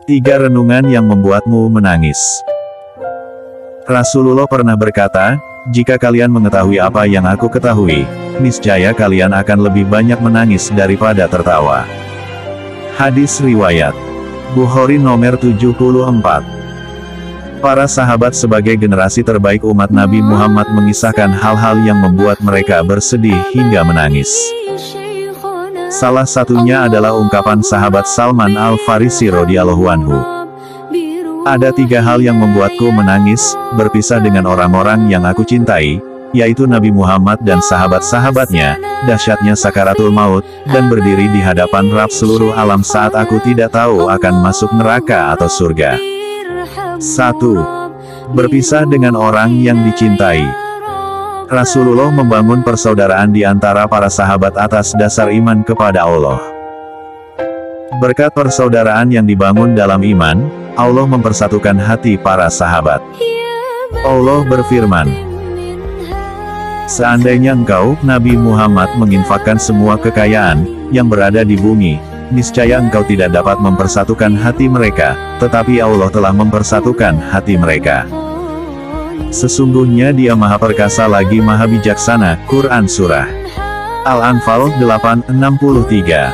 3 renungan yang membuatmu menangis. Rasulullah pernah berkata, "Jika kalian mengetahui apa yang aku ketahui, niscaya kalian akan lebih banyak menangis daripada tertawa." Hadis riwayat Bukhari nomor 74. Para sahabat sebagai generasi terbaik umat Nabi Muhammad mengisahkan hal-hal yang membuat mereka bersedih hingga menangis. Salah satunya adalah ungkapan sahabat Salman Al-Farisi radhiyallahu anhu. Ada 3 hal yang membuatku menangis, berpisah dengan orang-orang yang aku cintai, yaitu Nabi Muhammad dan sahabat-sahabatnya, dahsyatnya sakaratul maut, dan berdiri di hadapan Rabb seluruh alam saat aku tidak tahu akan masuk neraka atau surga. 1. Berpisah dengan orang yang dicintai. Rasulullah membangun persaudaraan di antara para sahabat atas dasar iman kepada Allah. Berkat persaudaraan yang dibangun dalam iman, Allah mempersatukan hati para sahabat. Allah berfirman, "Seandainya engkau, Nabi Muhammad, menginfakkan semua kekayaan yang berada di bumi, niscaya engkau tidak dapat mempersatukan hati mereka, tetapi Allah telah mempersatukan hati mereka. Sesungguhnya Dia Maha Perkasa lagi Maha Bijaksana." Quran Surah Al-Anfal 8:63.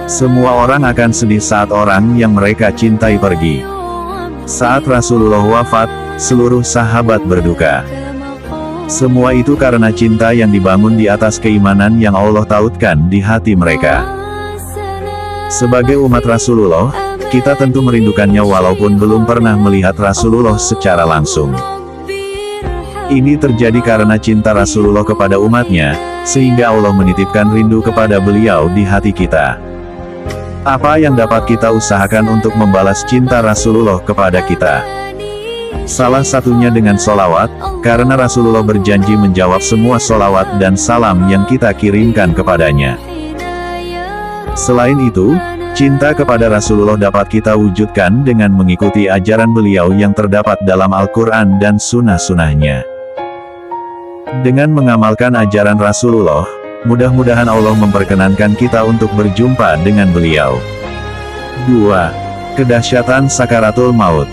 Semua orang akan sedih saat orang yang mereka cintai pergi. Saat Rasulullah wafat, seluruh sahabat berduka. Semua itu karena cinta yang dibangun di atas keimanan yang Allah tautkan di hati mereka. Sebagai umat Rasulullah, kita tentu merindukannya walaupun belum pernah melihat Rasulullah secara langsung. Ini terjadi karena cinta Rasulullah kepada umatnya, sehingga Allah menitipkan rindu kepada beliau di hati kita. Apa yang dapat kita usahakan untuk membalas cinta Rasulullah kepada kita? Salah satunya dengan solawat, karena Rasulullah berjanji menjawab semua solawat dan salam yang kita kirimkan kepadanya. Selain itu, cinta kepada Rasulullah dapat kita wujudkan dengan mengikuti ajaran beliau yang terdapat dalam Al-Quran dan sunnah-sunnahnya. Dengan mengamalkan ajaran Rasulullah, mudah-mudahan Allah memperkenankan kita untuk berjumpa dengan beliau. 2. Kedahsyatan sakaratul maut.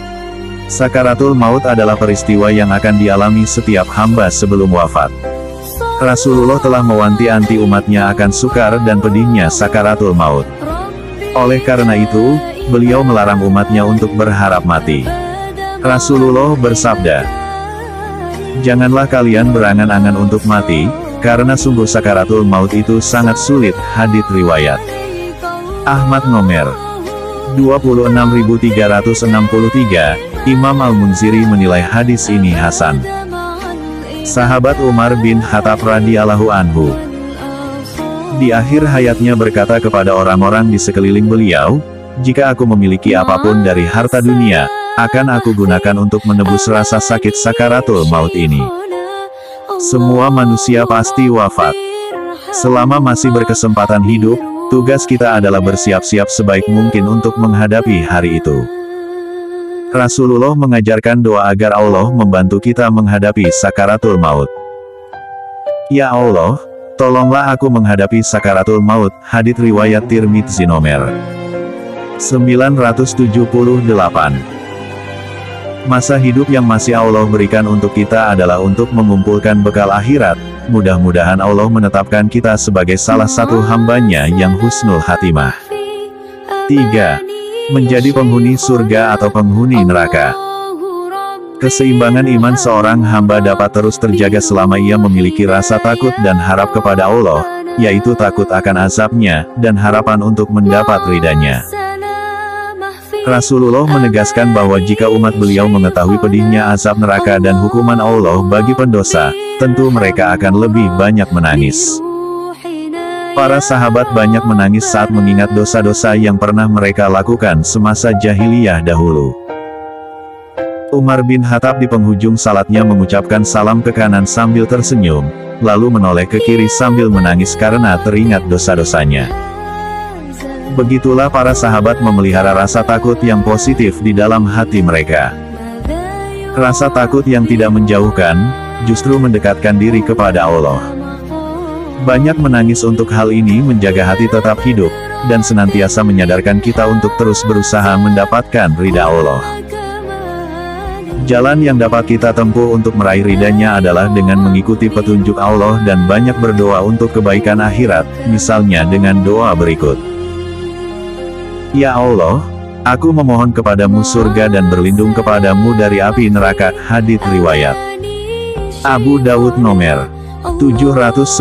Sakaratul maut adalah peristiwa yang akan dialami setiap hamba sebelum wafat. Rasulullah telah mewanti-wanti umatnya akan sukar dan pedihnya sakaratul maut. Oleh karena itu, beliau melarang umatnya untuk berharap mati. Rasulullah bersabda, "Janganlah kalian berangan-angan untuk mati, karena sungguh sakaratul maut itu sangat sulit." Hadits riwayat Ahmad nomor 26363, Imam Al-Munziri menilai hadis ini hasan. Sahabat Umar bin Khattab radhiyallahu anhu, di akhir hayatnya berkata kepada orang-orang di sekeliling beliau, "Jika aku memiliki apapun dari harta dunia, akan aku gunakan untuk menebus rasa sakit sakaratul maut ini." Semua manusia pasti wafat. Selama masih berkesempatan hidup, tugas kita adalah bersiap-siap sebaik mungkin untuk menghadapi hari itu. Rasulullah mengajarkan doa agar Allah membantu kita menghadapi sakaratul maut. "Ya Allah, tolonglah aku menghadapi sakaratul maut." Hadits riwayat Tirmidzi nomor 978. Masa hidup yang masih Allah berikan untuk kita adalah untuk mengumpulkan bekal akhirat. Mudah-mudahan Allah menetapkan kita sebagai salah satu hambanya yang husnul khatimah. 3. Menjadi penghuni surga atau penghuni neraka. Keseimbangan iman seorang hamba dapat terus terjaga selama ia memiliki rasa takut dan harap kepada Allah, yaitu takut akan azabnya, dan harapan untuk mendapat ridanya. Rasulullah menegaskan bahwa jika umat beliau mengetahui pedihnya azab neraka dan hukuman Allah bagi pendosa, tentu mereka akan lebih banyak menangis. Para sahabat banyak menangis saat mengingat dosa-dosa yang pernah mereka lakukan semasa jahiliyah dahulu. Umar bin Khattab di penghujung salatnya mengucapkan salam ke kanan sambil tersenyum, lalu menoleh ke kiri sambil menangis karena teringat dosa-dosanya. Begitulah para sahabat memelihara rasa takut yang positif di dalam hati mereka. Rasa takut yang tidak menjauhkan, justru mendekatkan diri kepada Allah. Banyak menangis untuk hal ini menjaga hati tetap hidup, dan senantiasa menyadarkan kita untuk terus berusaha mendapatkan ridha Allah. Jalan yang dapat kita tempuh untuk meraih ridha-Nya adalah dengan mengikuti petunjuk Allah dan banyak berdoa untuk kebaikan akhirat, misalnya dengan doa berikut. Ya Allah, aku memohon kepadamu surga dan berlindung kepadamu dari api neraka. Hadits riwayat Abu Dawud nomor 792.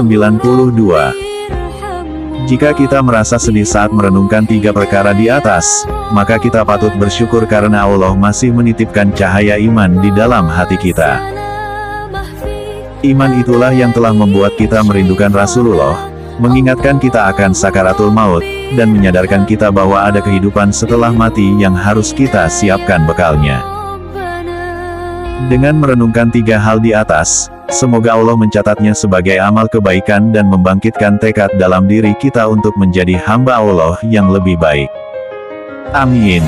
Jika kita merasa sedih saat merenungkan 3 perkara di atas, maka kita patut bersyukur karena Allah masih menitipkan cahaya iman di dalam hati kita. Iman itulah yang telah membuat kita merindukan Rasulullah, mengingatkan kita akan sakaratul maut, dan menyadarkan kita bahwa ada kehidupan setelah mati yang harus kita siapkan bekalnya. Dengan merenungkan 3 hal di atas, semoga Allah mencatatnya sebagai amal kebaikan dan membangkitkan tekad dalam diri kita untuk menjadi hamba Allah yang lebih baik. Amin.